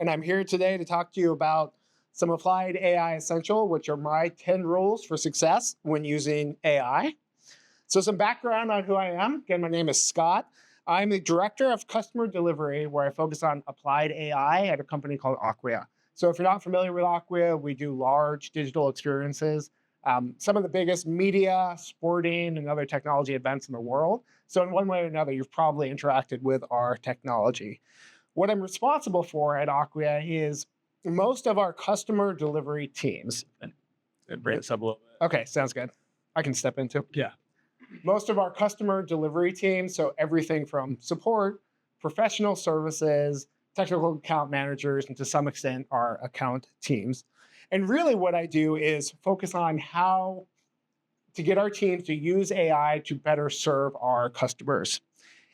and I'm here today to talk to you about some applied AI essential, which are my 10 rules for success when using AI. So some background on who I am. Again, my name is Scott. I'm the director of customer delivery, where I focus on applied AI at a company called Acquia. So if you're not familiar with Acquia, we do large digital experiences, some of the biggest media, sporting, and other technology events in the world. So in one way or another, you've probably interacted with our technology. What I'm responsible for at Acquia is most of our customer delivery teams. Bring this up a little bit. Okay, sounds good. I can step into. Yeah. Most of our customer delivery teams, so everything from support, professional services, technical account managers, and to some extent our account teams. And really what I do is focus on how to get our teams to use AI to better serve our customers.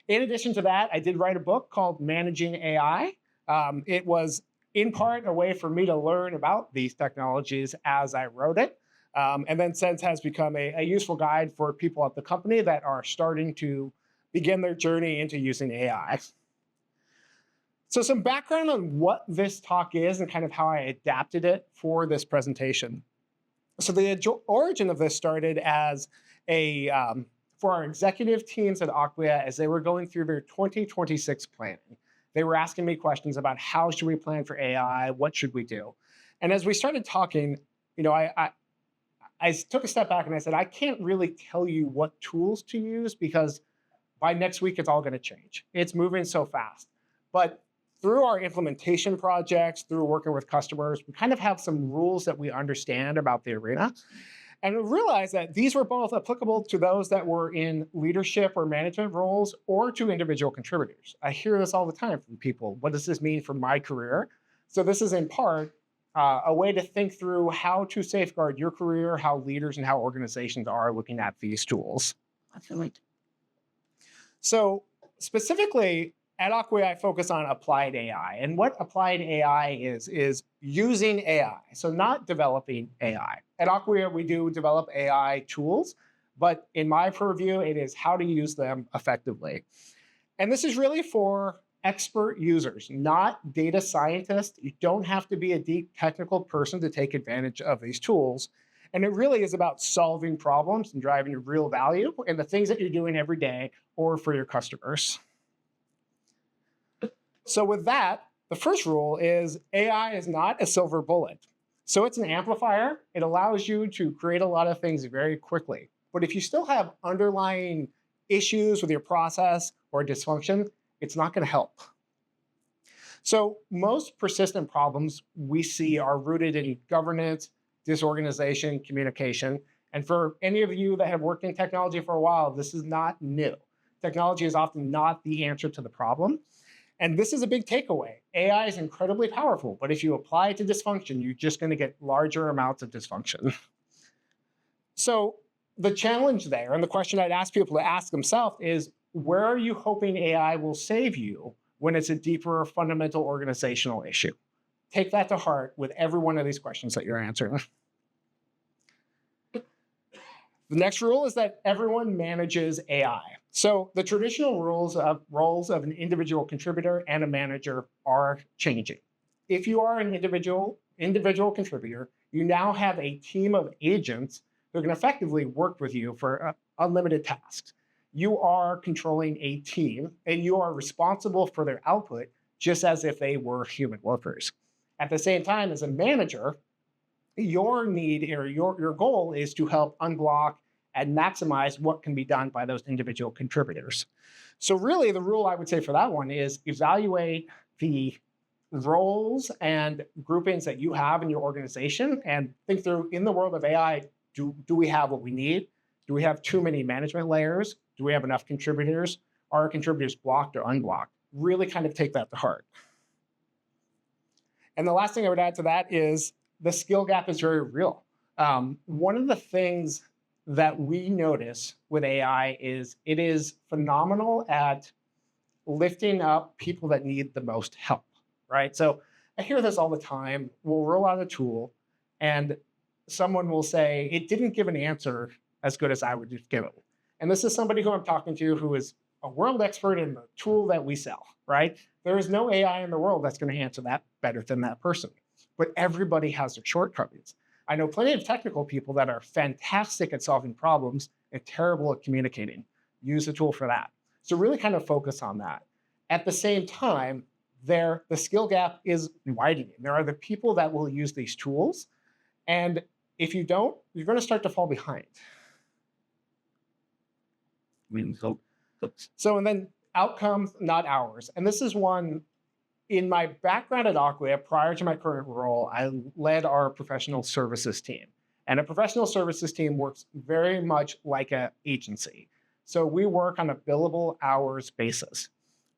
In addition to that, I did write a book called Managing AI. It was in part a way for me to learn about these technologies as I wrote it. And then since has become a useful guide for people at the company that are starting to begin their journey into using AI. So some background on what this talk is and kind of how I adapted it for this presentation. So the origin of this started as for our executive teams at Acquia as they were going through their 2026 planning. They were asking me questions about how should we plan for AI, what should we do? And as we started talking, I took a step back and I said, I can't really tell you what tools to use because by next week, it's all going to change. It's moving so fast. But through our implementation projects, through working with customers, we kind of have some rules that we understand about the arena. And we realized that these were both applicable to those that were in leadership or management roles or to individual contributors. I hear this all the time from people. What does this mean for my career? So this is in part a way to think through how to safeguard your career, how leaders and how organizations are looking at these tools. That's right. So specifically at Acquia, I focus on applied AI. And what applied AI is using AI, so not developing AI. At Acquia, we do develop AI tools, but in my purview, it is how to use them effectively. And this is really for expert users, not data scientists. You don't have to be a deep technical person to take advantage of these tools. And it really is about solving problems and driving real value in the things that you're doing every day or for your customers. So with that, the first rule is AI is not a silver bullet. So it's an amplifier. It allows you to create a lot of things very quickly. But if you still have underlying issues with your process or dysfunction, it's not going to help. So most persistent problems we see are rooted in governance, disorganization, communication. And for any of you that have worked in technology for a while, this is not new. Technology is often not the answer to the problem. And this is a big takeaway. AI is incredibly powerful, but if you apply it to dysfunction, you're just going to get larger amounts of dysfunction. So the challenge there, and the question I'd ask people to ask themselves is, where are you hoping AI will save you when it's a deeper fundamental organizational issue? Take that to heart with every one of these questions that you're answering. The next rule is that everyone manages AI. So the traditional roles of an individual contributor and a manager are changing. If you are an individual contributor, you now have a team of agents who can effectively work with you for unlimited tasks. You are controlling a team, and you are responsible for their output just as if they were human workers. At the same time, as a manager, your need or your goal is to help unblock and maximize what can be done by those individual contributors. So really the rule I would say for that one is evaluate the roles and groupings that you have in your organization and think through, in the world of AI, do we have what we need? Do we have too many management layers? Do we have enough contributors? Are our contributors blocked or unblocked? Really kind of take that to heart. And the last thing I would add to that is the skill gap is very real. One of the things that we notice with AI is it is phenomenal at lifting up people that need the most help, right? So I hear this all the time. We'll roll out a tool and someone will say, it didn't give an answer as good as I would give it. And this is somebody who I'm talking to who is a world expert in the tool that we sell, right? There is no AI in the world that's going to answer that better than that person. But everybody has their shortcomings. I know plenty of technical people that are fantastic at solving problems and terrible at communicating. Use the tool for that. So really kind of focus on that. At the same time, the skill gap is widening. There are the people that will use these tools, and if you don't, you're going to start to fall behind. So, and then outcomes, not hours. And this is one, in my background at Acquia, prior to my current role, I led our professional services team. And a professional services team works very much like an agency. So we work on a billable hours basis.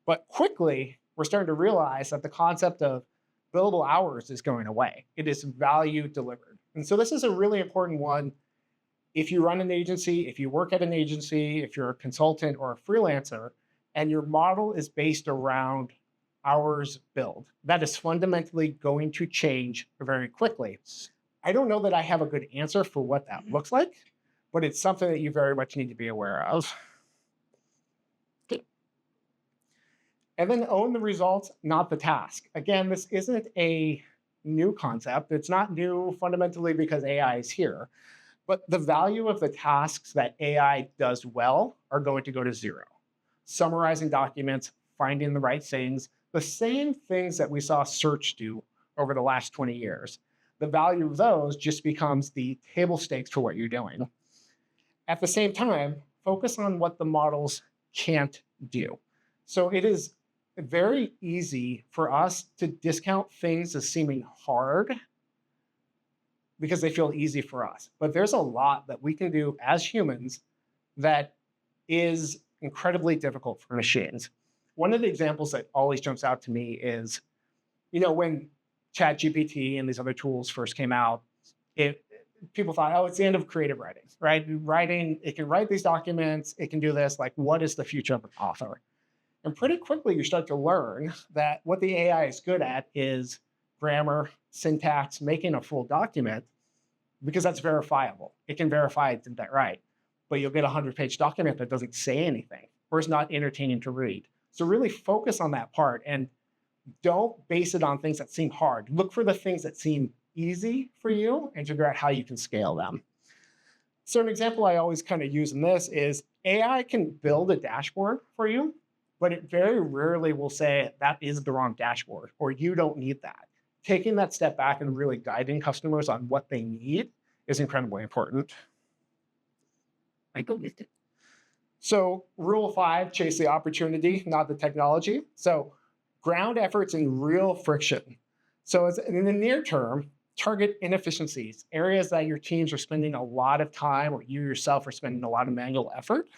But quickly, we're starting to realize that the concept of billable hours is going away. It is value delivered. And so this is a really important one. If you run an agency, if you work at an agency, if you're a consultant or a freelancer, and your model is based around hours billed, that is fundamentally going to change very quickly. I don't know that I have a good answer for what that looks like, but it's something that you very much need to be aware of. And then own the results, not the task. Again, this isn't a new concept. It's not new fundamentally because AI is here, but the value of the tasks that AI does well are going to go to zero. Summarizing documents, finding the right things, the same things that we saw search do over the last 20 years. The value of those just becomes the table stakes for what you're doing. At the same time, focus on what the models can't do. So it is very easy for us to discount things as seeming hard because they feel easy for us. But there's a lot that we can do as humans that is incredibly difficult for machines. One of the examples that always jumps out to me is, when ChatGPT and these other tools first came out, people thought, oh, it's the end of creative writing, right? Writing, it can write these documents, it can do this, like what is the future of an author? And pretty quickly you start to learn that what the AI is good at is grammar, syntax, making a full document, because that's verifiable. It can verify it did that right. But you'll get a 100-page document that doesn't say anything or is not entertaining to read. So really focus on that part and don't base it on things that seem hard. Look for the things that seem easy for you and figure out how you can scale them. So an example I always kind of use in this is AI can build a dashboard for you, but it very rarely will say that is the wrong dashboard or you don't need that. Taking that step back and really guiding customers on what they need is incredibly important. So rule 5, chase the opportunity, not the technology. So ground efforts in real friction. So in the near term, target inefficiencies, areas that your teams are spending a lot of time or you yourself are spending a lot of manual effort.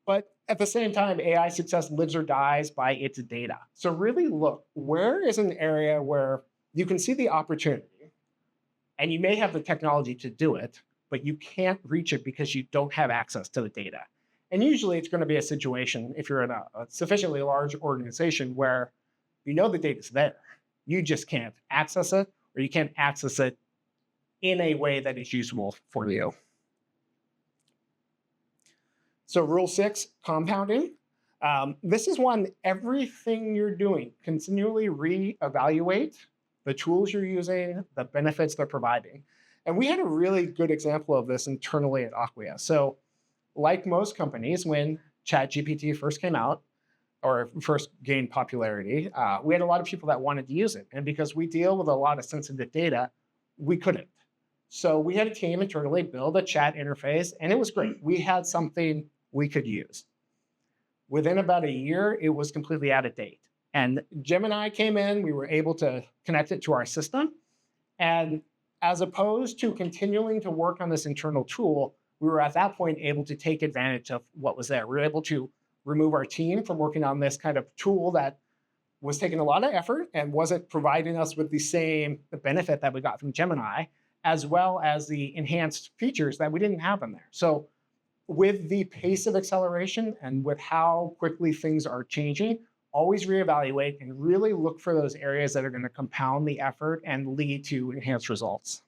But at the same time, AI success lives or dies by its data. So really look, where is an area where you can see the opportunity and you may have the technology to do it, but you can't reach it because you don't have access to the data. And usually it's going to be a situation, if you're in a sufficiently large organization, where you know the data's there. You just can't access it, or you can't access it in a way that is usable for you. So rule 6, compounding. This is one, everything you're doing, continually reevaluate the tools you're using, the benefits they're providing. And we had a really good example of this internally at Acquia. So like most companies, when ChatGPT first came out, or first gained popularity, we had a lot of people that wanted to use it. And because we deal with a lot of sensitive data, we couldn't. So we had a team internally build a chat interface, and it was great. We had something we could use. Within about a year, it was completely out of date. And Gemini came in, we were able to connect it to our system. And as opposed to continuing to work on this internal tool, we were at that point able to take advantage of what was there. We were able to remove our team from working on this kind of tool that was taking a lot of effort and wasn't providing us with the same benefit that we got from Gemini, as well as the enhanced features that we didn't have in there. So with the pace of acceleration and with how quickly things are changing, always reevaluate and really look for those areas that are going to compound the effort and lead to enhanced results.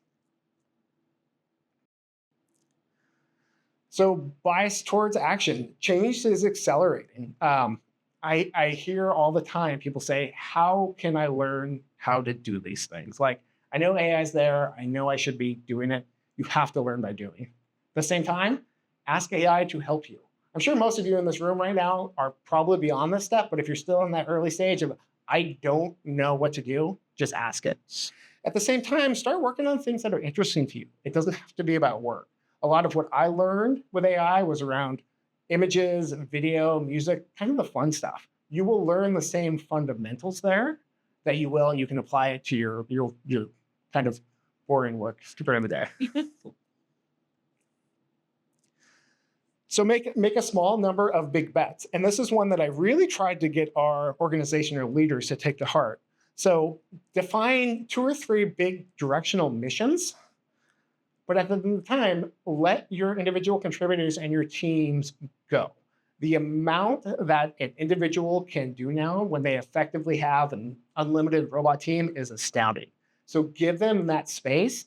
So bias towards action. Change is accelerating. I hear all the time people say, how can I learn how to do these things? Like, I know AI is there. I know I should be doing it. You have to learn by doing. At the same time, ask AI to help you. I'm sure most of you in this room right now are probably beyond this step, but if you're still in that early stage of, I don't know what to do, just ask it. At the same time, start working on things that are interesting to you. It doesn't have to be about work. A lot of what I learned with AI was around images, video, music, kind of the fun stuff. You will learn the same fundamentals there that you will, and you can apply it to your kind of boring work during the day. So make a small number of big bets. And this is one that I really tried to get our organizational leaders to take to heart. So define 2 or 3 big directional missions, but at the time, let your individual contributors and your teams go. The amount that an individual can do now when they effectively have an unlimited robot team is astounding. So give them that space.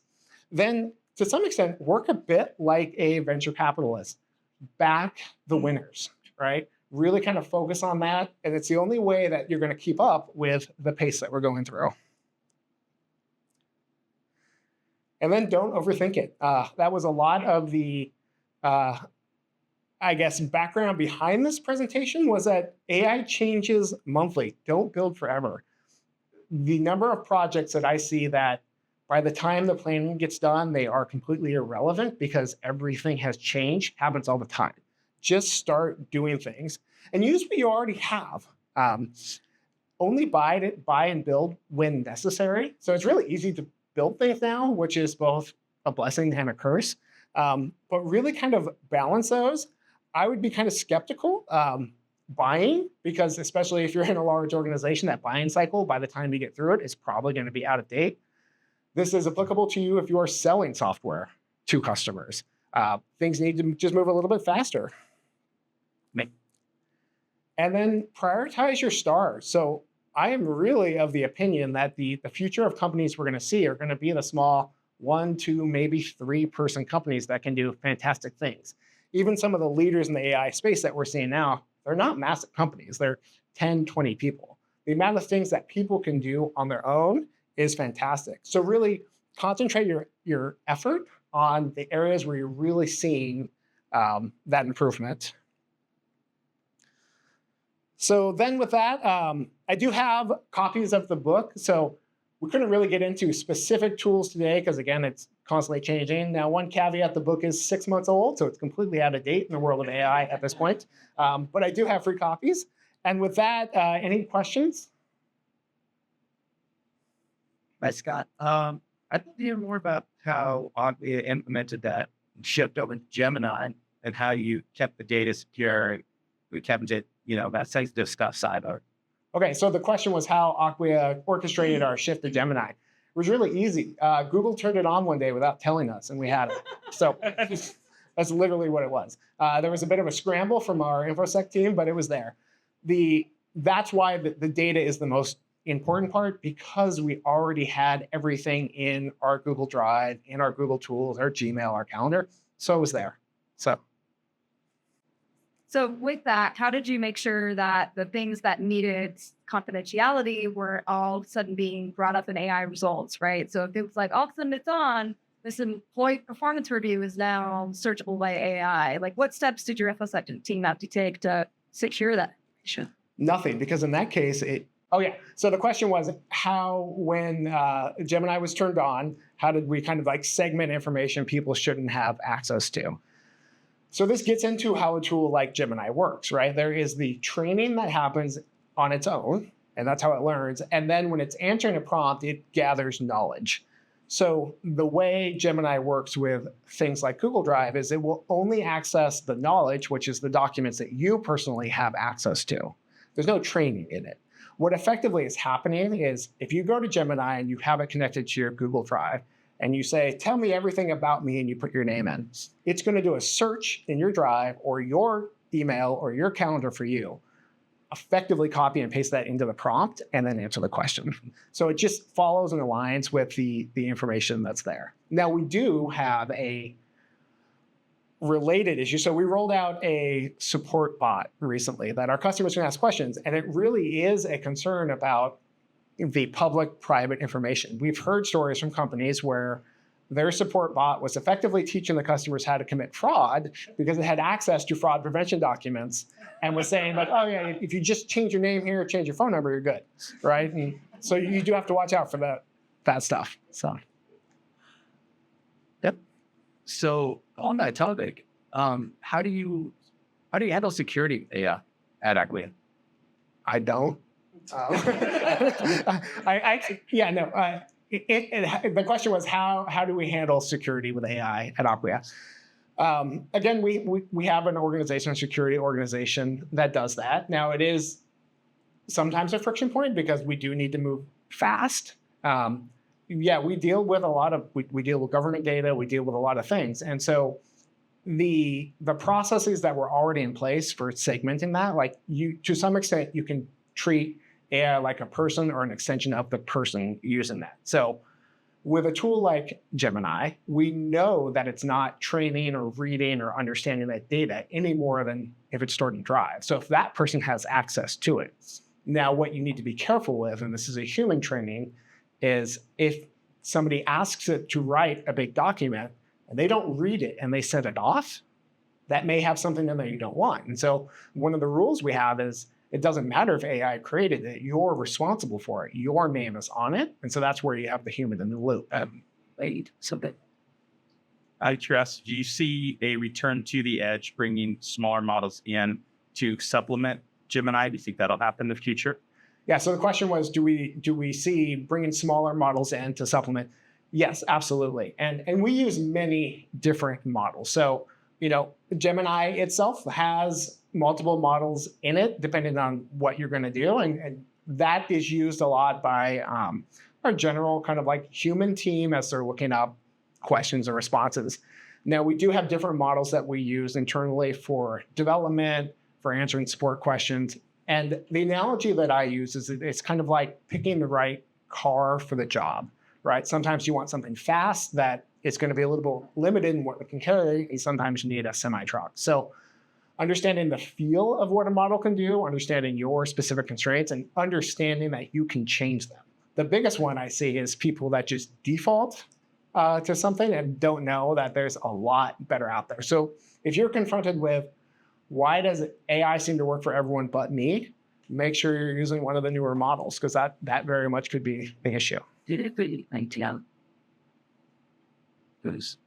Then, to some extent, work a bit like a venture capitalist. Back the winners, right? Really kind of focus on that. And it's the only way that you're going to keep up with the pace that we're going through. And then don't overthink it. That was a lot of the, I guess, background behind this presentation was that AI changes monthly. Don't build forever. The number of projects that I see that by the time the planning gets done, they are completely irrelevant because everything has changed, happens all the time. Just start doing things and use what you already have. Only buy and build when necessary. So it's really easy to build things now, which is both a blessing and a curse. But really kind of balance those. I would be kind of skeptical buying, because especially if you're in a large organization, that buying cycle, by the time you get through it, is probably going to be out of date. This is applicable to you if you are selling software to customers. Things need to just move a little bit faster. And then prioritize your stars. So I am really of the opinion that the future of companies we're going to see are going to be the small 1, 2, maybe 3-person companies that can do fantastic things. Even some of the leaders in the AI space that we're seeing now, they're not massive companies. They're 10, 20 people. The amount of things that people can do on their own is fantastic. So really concentrate your effort on the areas where you're really seeing that improvement. So then with that, I do have copies of the book. So we couldn't really get into specific tools today because, again, it's constantly changing. Now, one caveat, the book is 6 months old, so it's completely out of date in the world of AI at this point. But I do have free copies. And with that, any questions? Hi, Scott. I'd like to hear more about how Oglia implemented that shift over to Gemini and how you kept the data secure and we kept it, that sensitive stuff sideload. Okay, so the question was how Oglia orchestrated our shift to Gemini. It was really easy. Google turned it on one day without telling us, and we had it. So that's literally what it was. There was a bit of a scramble from our InfoSec team, but it was there. That's why the data is the most important part, because we already had everything in our Google Drive, in our Google Tools, our Gmail, our calendar. So it was there. So with that, how did you make sure that the things that needed confidentiality were all of a sudden being brought up in AI results, right? So if it was like, all of a sudden it's on, this employee performance review is now searchable by AI. Like, what steps did your InfoSec team have to take to secure that? Nothing, because in that case, so the question was how, when Gemini was turned on, how did we kind of like segment information people shouldn't have access to? So this gets into how a tool like Gemini works, right? There is the training that happens on its own, and that's how it learns. And then when it's answering a prompt, it gathers knowledge. So the way Gemini works with things like Google Drive is it will only access the knowledge, which is the documents that you personally have access to. There's no training in it. What effectively is happening is if you go to Gemini and you have it connected to your Google Drive, and you say, tell me everything about me, and you put your name in, it's going to do a search in your Drive or your email or your calendar for you, effectively copy and paste that into the prompt, and then answer the question. So it just follows and aligns with the information that's there. Now, we do have a related issue. So we rolled out a support bot recently that our customers can ask questions, and it really is a concern about the public-private information. We've heard stories from companies where their support bot was effectively teaching the customers how to commit fraud because it had access to fraud prevention documents and was saying like, oh yeah, if you just change your name here, change your phone number, you're good, right? And so you do have to watch out for that stuff. So, yep. So on that topic, how do you handle security at Acquia? I don't. The question was how do we handle security with AI at Acquia? Again, we have an organization, a security organization that does that. Now it is sometimes a friction point because we do need to move fast. We deal with we deal with government data, we deal with a lot of things, and so the processes that were already in place for segmenting that, like to some extent, you can treat AI like a person or an extension of the person using that. So with a tool like Gemini, we know that it's not training or reading or understanding that data any more than if it's stored in Drive. So if that person has access to it, now what you need to be careful with, and this is a human training, is if somebody asks it to write a big document and they don't read it and they send it off, that may have something in there you don't want. And so one of the rules we have is it doesn't matter if AI created it, you're responsible for it. Your name is on it. And so that's where you have the human in the loop. Something. Out of curiosity, do you see a return to the edge, bringing smaller models in to supplement Gemini? Do you think that'll happen in the future? Yeah, so the question was, do we see bringing smaller models in to supplement? Yes, absolutely. And we use many different models. So, Gemini itself has multiple models in it, depending on what you're going to do. And that is used a lot by our general kind of like human team as they're looking up questions or responses. Now, we do have different models that we use internally for development, for answering support questions. And the analogy that I use is it's kind of like picking the right car for the job, right? Sometimes you want something fast that is going to be a little bit limited in what it can carry, and sometimes you need a semi-truck. So understanding the feel of what a model can do, understanding your specific constraints, and understanding that you can change them. The biggest one I see is people that just default to something and don't know that there's a lot better out there. So if you're confronted with, why does AI seem to work for everyone but me? Make sure you're using one of the newer models, because that very much could be the issue. Did it really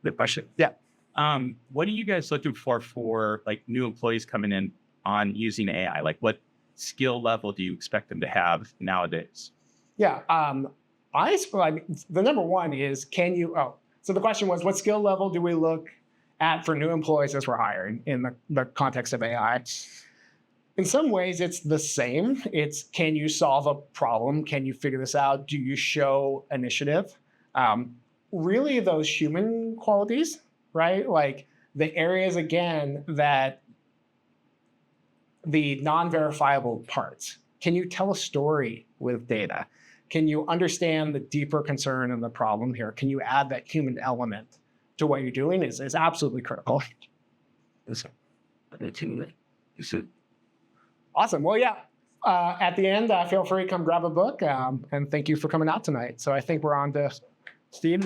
the question? Yeah. What are you guys looking for like new employees coming in on using AI? Like what skill level do you expect them to have nowadays? Yeah. The number one is, so the question was, what skill level do we look at for new employees as we're hiring in the context of AI? In some ways, it's the same. It's, can you solve a problem? Can you figure this out? Do you show initiative? Really those human qualities, right? Like the areas, again, that the non-verifiable parts. Can you tell a story with data? Can you understand the deeper concern and the problem here? Can you add that human element to what you're doing is absolutely critical. Awesome. Well, yeah. At the end, feel free to come grab a book. And thank you for coming out tonight. So I think we're on to Steve.